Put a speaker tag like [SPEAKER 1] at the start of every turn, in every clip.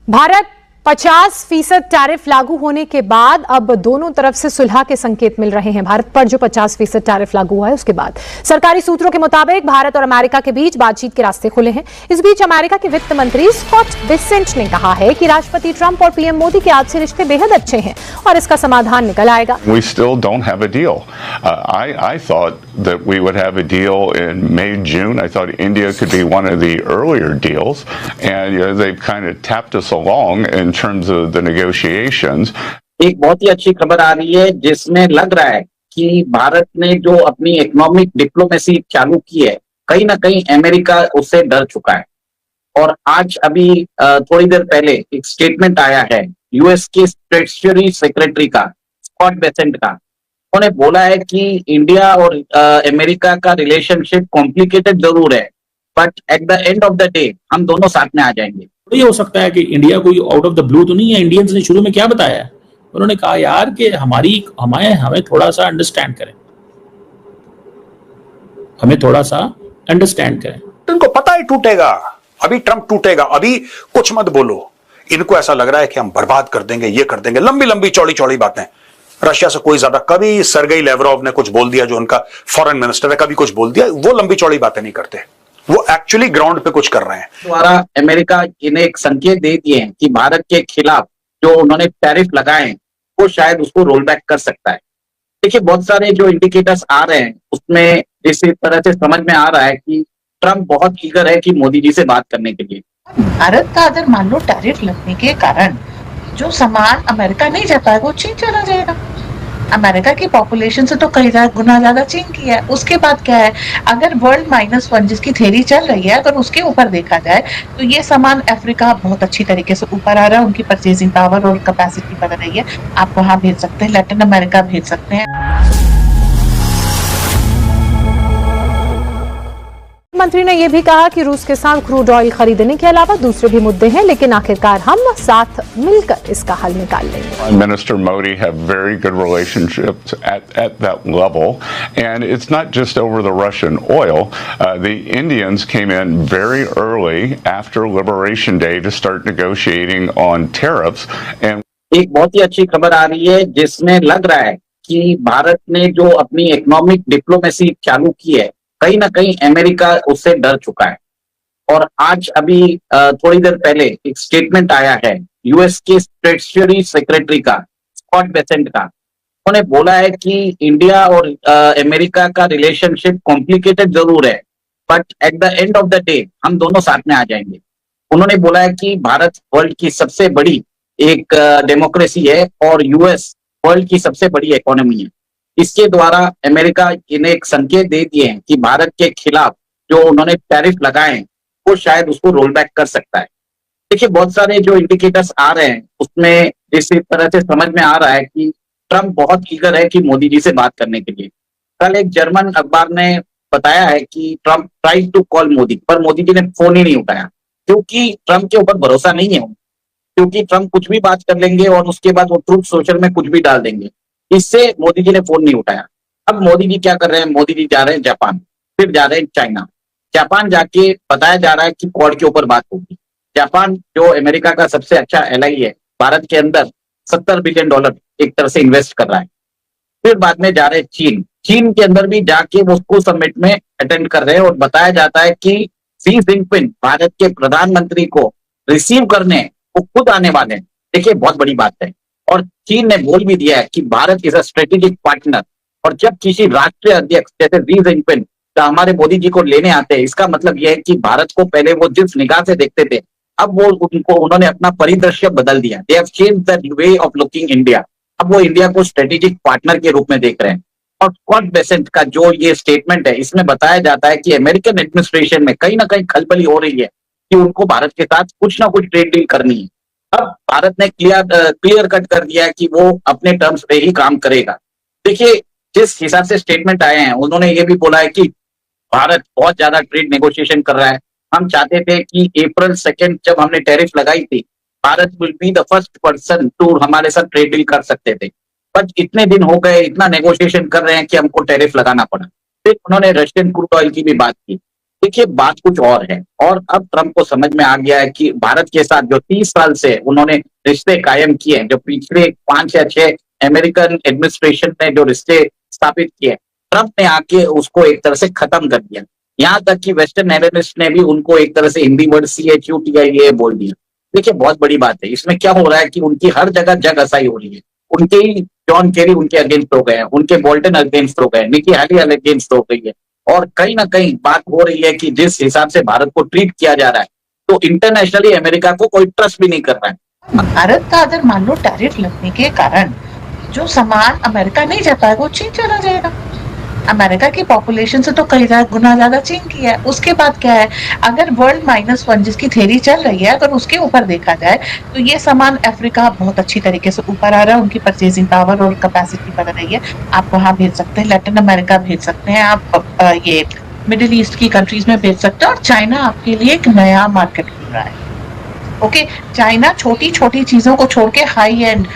[SPEAKER 1] Bharat 50% tariff लागू होने के बाद अब दोनों तरफ से सुलह के संकेत मिल रहे हैं। भारत पर जो 50% टैरिफ लागू हुआ है उसके बाद सरकारी सूत्रों के मुताबिक भारत और अमेरिका के बीच बातचीत के रास्ते खुले हैं। इस बीच अमेरिका के वित्त मंत्री स्कॉट बेसेंट ने कहा है कि राष्ट्रपति ट्रंप और पीएम मोदी के आपसी रिश्ते बेहद अच्छे हैं और इसका समाधान निकल आएगा।
[SPEAKER 2] We still don't have a deal. I thought that we would have a deal in May, June. I thought India could be one of the earlier deals, and they've kind of tapped us along in terms of the negotiations.
[SPEAKER 3] एक बहुत ही अच्छी खबर आ रही है जिसमें लग रहा है कि भारत ने जो अपनी इकोनॉमिक डिप्लोमेसी चालू की है, कहीं ना कहीं अमेरिका उससे डर चुका है। और आज अभी थोड़ी देर पहले एक स्टेटमेंट आया है यूएस के ट्रेजरी सेक्रेटरी का, स्कॉट बेसेंट का। उन्होंने बोला है कि इंडिया और अमेरिका का रिलेशनशिप कॉम्प्लिकेटेड जरूर है, but at the end of the day हम दोनों साथ में आ जाएंगे।
[SPEAKER 4] तो ये हो सकता है कि इंडिया कोई आउट ऑफ द ब्लू तो नहीं है। इंडियंस ने शुरू में क्या बताया है, उन्होंने कहा यार कि हमें थोड़ा सा अंडरस्टैंड करें, हमें थोड़ा सा अंडरस्टैंड करें।
[SPEAKER 5] इनको पता है टूटेगा, अभी ट्रंप टूटेगा, अभी कुछ मत बोलो। इनको ऐसा लग रहा है कि हम बर्बाद कर देंगे, ये कर देंगे, लंबी लंबी चौड़ी चौड़ी बातें। रशिया से कोई ज्यादा, कभी सर्गेई लेवरोव ने कुछ बोल दिया जो उनका फॉरेन मिनिस्टर है, कभी कुछ बोल दिया, वो लंबी चौड़ी बातें नहीं करते, वो एक्चुअली ग्राउंड पे कुछ कर रहे हैं।
[SPEAKER 3] द्वारा अमेरिका इन्हें एक संकेत दे दिए हैं कि भारत के खिलाफ जो उन्होंने टैरिफ लगाए हैं वो शायद उसको रोल बैक कर सकता है। देखिए बहुत सारे जो इंडिकेटर्स आ रहे हैं उसमें इस तरह से समझ में आ रहा है कि ट्रंप बहुत ईगर है कि मोदी जी से बात करने के लिए।
[SPEAKER 6] भारत का अगर मान लो टैरिफ लगने के कारण जो सामान अमेरिका नहीं जाता है वो चीन चला जाएगा। अमेरिका की पॉपुलेशन से तो कई गुना ज्यादा चीन की है। उसके बाद क्या है, अगर वर्ल्ड -1 जिसकी थ्योरी चल रही है, अगर उसके ऊपर देखा जाए तो ये सामान अफ्रीका बहुत अच्छी तरीके से ऊपर आ रहा है, उनकी परचेजिंग पावर और कैपेसिटी बढ़ रही है। आप वहां भेज सकते हैं, लैटिन अमेरिका भेज सकते हैं।
[SPEAKER 1] मंत्री ने यह भी कहा कि रूस के साथ क्रूड ऑयल खरीदने के अलावा दूसरे भी मुद्दे हैं, लेकिन आखिरकार हम साथ मिलकर इसका हल निकाल लेंगे।
[SPEAKER 2] Prime Minister Modi have very good relationships at that level, and it's not just over the Russian oil. The Indians came in very early after Liberation Day to start negotiating on tariffs. And
[SPEAKER 3] एक बहुत ही अच्छी खबर आ रही है जिसमें लग रहा है कि भारत ने जो अपनी इकोनॉमिक डिप्लोमेसी चालू की है, कहीं ना कहीं अमेरिका उससे डर चुका है। और आज अभी थोड़ी देर पहले एक स्टेटमेंट आया है यूएस के ट्रेजरी सेक्रेटरी का, स्कॉट बेसेंट का। उन्होंने बोला है कि इंडिया और अमेरिका का रिलेशनशिप कॉम्प्लिकेटेड जरूर है, but at the end of the day हम दोनों साथ में आ जाएंगे। उन्होंने बोला है कि भारत वर्ल्ड की सबसे बड़ी एक डेमोक्रेसी है और यूएस वर्ल्ड की सबसे बड़ी इकोनॉमी है। इसके द्वारा अमेरिका इन्हें एक संकेत दे दिए हैं कि भारत के खिलाफ जो उन्होंने टैरिफ लगाए हैं वो शायद उसको रोल बैक कर सकता है। देखिए बहुत सारे जो इंडिकेटर्स आ रहे हैं उसमें इस तरह से समझ में आ रहा है कि ट्रंप बहुत ईगर है कि मोदी जी से बात करने के लिए। कल एक जर्मन अखबार ने बताया है कि Trump tried to call Modi, पर मोदी जी ने फोन ही नहीं उठाया, क्योंकि ट्रंप के ऊपर भरोसा नहीं है, क्योंकि ट्रंप कुछ भी बात कर लेंगे और उसके बाद वो ट्रूथ सोशल में कुछ भी डाल देंगे। इससे मोदी जी ने फोन नहीं उठाया। अब मोदी जी क्या कर रहे हैं, मोदी जी जा रहे हैं जापान, फिर जा रहे हैं चाइना। जापान जाके बताया जा रहा है कि क्वाड के ऊपर बात होगी। जापान जो अमेरिका का सबसे अच्छा एलाई है, भारत के अंदर $70 बिलियन एक तरह से इन्वेस्ट कर रहा है। फिर बाद में जा रहे हैं चीन। चीन के अंदर भी जाके वो उसको समिट में अटेंड कर रहे हैं और बताया जाता है कि शी जिनपिंग भारत के प्रधानमंत्री को रिसीव करने वो खुद आने वाले हैं। देखिए बहुत बड़ी बात है। और चीन ने बोल भी दिया है कि Bharat is a strategic partner. और जब किसी राष्ट्रीय अध्यक्ष जैसे शी जिनपिंग हमारे मोदी जी को लेने आते हैं, इसका मतलब यह है कि भारत को पहले वो जिस निगाह से देखते थे, अब वो उन्होंने अपना परिदृश्य बदल दिया। They have changed the way of looking India. अब वो इंडिया को स्ट्रेटेजिक पार्टनर के रूप में देख रहे हैं। और स्कॉट बेसेंट का जो ये स्टेटमेंट है, इसमें बताया जाता है कि अमेरिकन एडमिनिस्ट्रेशन में कहीं ना कहीं खलबली हो रही है कि उनको भारत के साथ कुछ ना कुछ ट्रेड डील करनी है। अब भारत ने क्लियर कट कर दिया है कि वो अपने टर्म्स पे ही काम करेगा। देखिए जिस हिसाब से स्टेटमेंट आए हैं, उन्होंने ये भी बोला है कि भारत बहुत ज्यादा ट्रेड नेगोशिएशन कर रहा है। हम चाहते थे कि April 2 जब हमने टैरिफ लगाई थी, Bharat will be the first person to हमारे साथ ट्रेड डील कर सकते थे, बट इतने दिन हो गए, इतना नेगोशिएशन कर रहे हैं कि हमको टैरिफ लगाना पड़ा। फिर उन्होंने रशियन क्रूड ऑयल की भी बात की। देखिए बात कुछ और है, और अब ट्रंप को समझ में आ गया है कि भारत के साथ जो 30 साल से उन्होंने रिश्ते कायम किए हैं, जो पिछले 5 या 6 अमेरिकन एडमिनिस्ट्रेशन ने जो रिश्ते स्थापित किए, ट्रंप ने आके उसको एक तरह से खत्म कर दिया। यहाँ तक कि वेस्टर्न एनालिस्ट ने भी उनको एक तरह से हिंदी वर्ड CHUTIA बोल दिया। देखिए बहुत बड़ी बात है, इसमें क्या हो रहा है कि उनकी हर जगह जग असाई हो रही है। उनके ही जॉन केरी उनके अगेंस्ट हो गए हैं, उनके बोल्टन अगेंस्ट हो गए, निकी हेली अगेंस्ट हो गई है, और कहीं ना कहीं बात हो रही है कि जिस हिसाब से भारत को ट्रीट किया जा रहा है, तो इंटरनेशनली अमेरिका को कोई ट्रस्ट भी नहीं कर रहा है।
[SPEAKER 6] भारत का अगर मान लो टैरिफ लगने के कारण जो सामान अमेरिका नहीं जा पाएगा वो चीन चला जाएगा। अमेरिका की पॉपुलेशन से तो कई गुना ज्यादा चीन की है। उसके बाद क्या है, अगर वर्ल्ड -1 जिसकी थ्योरी चल रही है, अगर उसके ऊपर देखा जाए तो ये सामान अफ्रीका बहुत अच्छी तरीके से ऊपर आ रहा है, उनकी परचेजिंग पावर और कैपेसिटी बढ़ रही है। आप वहां भेज सकते हैं, लैटिन अमेरिका भेज सकते हैं, आप ये मिडिल ईस्ट की कंट्रीज में भेज सकते हैं, और चाइना आपके लिए एक नया मार्केट खुल रहा है। ओके, चाइना छोटी छोटी चीजों को छोड़ के हाई एंड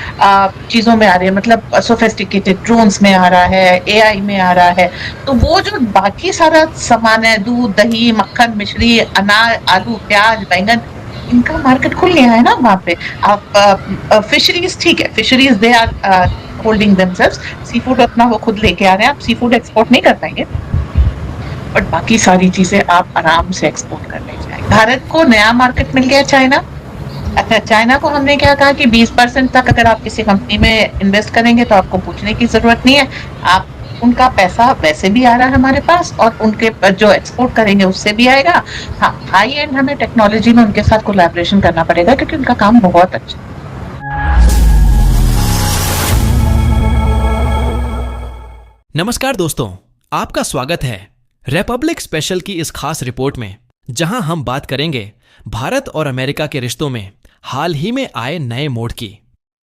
[SPEAKER 6] चीजों में आ रही है, मतलब सोफिस्टिकेटेड ड्रोन्स में आ रहा है, AI में आ रहा है। तो वो जो बाकी सारा सामान है, दूध, दही, मक्खन, मिश्री, अनार, आलू, प्याज, बैंगन, इनका मार्केट खुल गया है ना वहाँ पे। आप फिशरीज, ठीक है, fisheries they are holding themselves, seafood अपना वो खुद लेके आ रहे हैं, आप सी फूड एक्सपोर्ट नहीं कर पाएंगे, बट बाकी सारी चीजें आप आराम से एक्सपोर्ट कर ले जाएंगे। भारत को नया मार्केट मिल गया चाइना। अच्छा, चाइना को हमने क्या कहा कि 20% तक अगर आप किसी कंपनी में इन्वेस्ट करेंगे तो आपको पूछने की जरूरत नहीं है, आप उनका पैसा वैसे भी आ रहा है हमारे पास, और उनके जो एक्सपोर्ट करेंगे उससे भी आएगा। हाँ, हाई एंड हमें टेक्नोलॉजी में उनके साथ कोलैबोरेशन करना पड़ेगा, क्योंकि उनका काम बहुत अच्छा है।
[SPEAKER 7] नमस्कार दोस्तों, आपका स्वागत है रिपब्लिक स्पेशल की इस खास रिपोर्ट में, जहां हम बात करेंगे भारत और अमेरिका के रिश्तों में हाल ही में आए नए मोड़ की।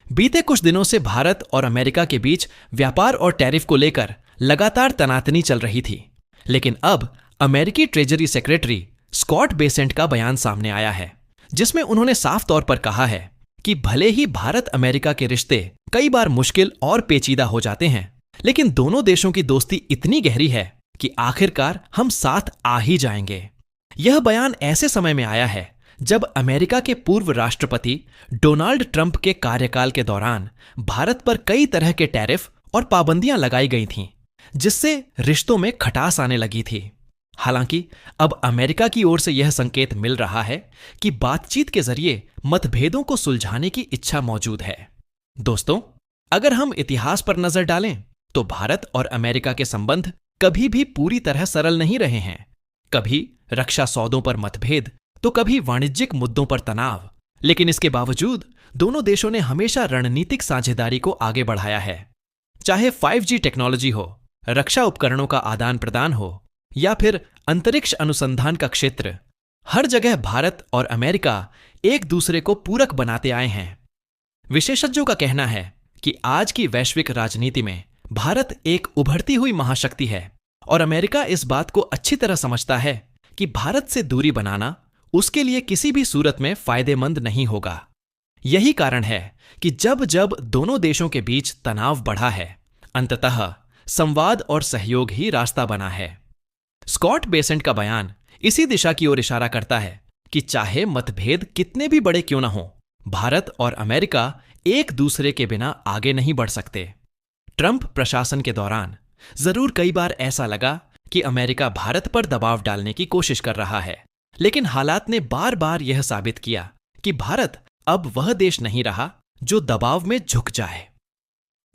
[SPEAKER 7] बीते कुछ दिनों से भारत और अमेरिका के बीच व्यापार और टैरिफ को लेकर लगातार तनातनी चल रही थी, लेकिन अब अमेरिकी ट्रेजरी सेक्रेटरी स्कॉट बेसेंट का बयान सामने आया है, जिसमें उन्होंने साफ तौर पर कहा है कि भले ही भारत अमेरिका के रिश्ते कई बार मुश्किल और पेचीदा हो जाते हैं, लेकिन दोनों देशों की दोस्ती इतनी गहरी है कि आखिरकार हम साथ आ ही जाएंगे। यह बयान ऐसे समय में आया है जब अमेरिका के पूर्व राष्ट्रपति डोनाल्ड ट्रंप के कार्यकाल के दौरान भारत पर कई तरह के टैरिफ और पाबंदियां लगाई गई थीं, जिससे रिश्तों में खटास आने लगी थी। हालांकि अब अमेरिका की ओर से यह संकेत मिल रहा है कि बातचीत के जरिए मतभेदों को सुलझाने की इच्छा मौजूद है। दोस्तों, अगर हम इतिहास पर नजर डालें तो भारत और अमेरिका के संबंध कभी भी पूरी तरह सरल नहीं रहे हैं। कभी रक्षा सौदों पर मतभेद, तो कभी वाणिज्यिक मुद्दों पर तनाव, लेकिन इसके बावजूद दोनों देशों ने हमेशा रणनीतिक साझेदारी को आगे बढ़ाया है। चाहे 5G टेक्नोलॉजी हो, रक्षा उपकरणों का आदान प्रदान हो, या फिर अंतरिक्ष अनुसंधान का क्षेत्र, हर जगह भारत और अमेरिका एक दूसरे को पूरक बनाते आए हैं। विशेषज्ञों का कहना है कि आज की वैश्विक राजनीति में भारत एक उभरती हुई महाशक्ति है, और अमेरिका इस बात को अच्छी तरह समझता है कि भारत से दूरी बनाना उसके लिए किसी भी सूरत में फायदेमंद नहीं होगा। यही कारण है कि जब जब दोनों देशों के बीच तनाव बढ़ा है, अंततः संवाद और सहयोग ही रास्ता बना है। स्कॉट बेसेंट का बयान इसी दिशा की ओर इशारा करता है कि चाहे मतभेद कितने भी बड़े क्यों न हों, भारत और अमेरिका एक दूसरे के बिना आगे नहीं बढ़ सकते। ट्रंप प्रशासन के दौरान जरूर कई बार ऐसा लगा कि अमेरिका भारत पर दबाव डालने की कोशिश कर रहा है, लेकिन हालात ने बार बार यह साबित किया कि भारत अब वह देश नहीं रहा जो दबाव में झुक जाए।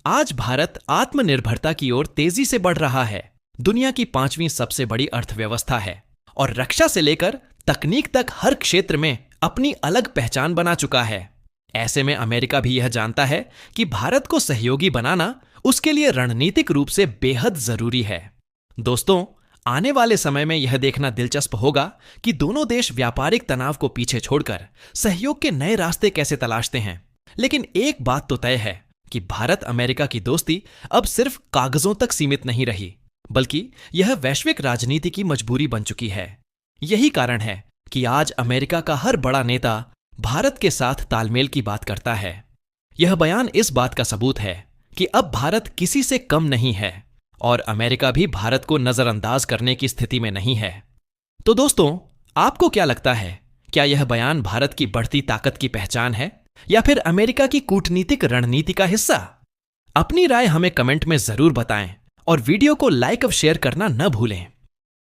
[SPEAKER 7] आज भारत आत्मनिर्भरता की ओर तेजी से बढ़ रहा है, दुनिया की 5वीं सबसे बड़ी अर्थव्यवस्था है, और रक्षा से लेकर तकनीक तक हर क्षेत्र में अपनी अलग पहचान बना चुका है। ऐसे में अमेरिका भी यह जानता है कि भारत को सहयोगी बनाना उसके लिए रणनीतिक रूप से बेहद जरूरी है। दोस्तों, आने वाले समय में यह देखना दिलचस्प होगा कि दोनों देश व्यापारिक तनाव को पीछे छोड़कर सहयोग के नए रास्ते कैसे तलाशते हैं। लेकिन एक बात तो तय है कि भारत अमेरिका की दोस्ती अब सिर्फ कागजों तक सीमित नहीं रही, बल्कि यह वैश्विक राजनीति की मजबूरी बन चुकी है। यही कारण है कि आज अमेरिका का हर बड़ा नेता भारत के साथ तालमेल की बात करता है। यह बयान इस बात का सबूत है कि अब भारत किसी से कम नहीं है, और अमेरिका भी भारत को नजरअंदाज करने की स्थिति में नहीं है। तो दोस्तों, आपको क्या लगता है? क्या यह बयान भारत की बढ़ती ताकत की पहचान है या फिर अमेरिका की कूटनीतिक रणनीति का हिस्सा? अपनी राय हमें कमेंट में जरूर बताएं और वीडियो को लाइक और शेयर करना न भूलें।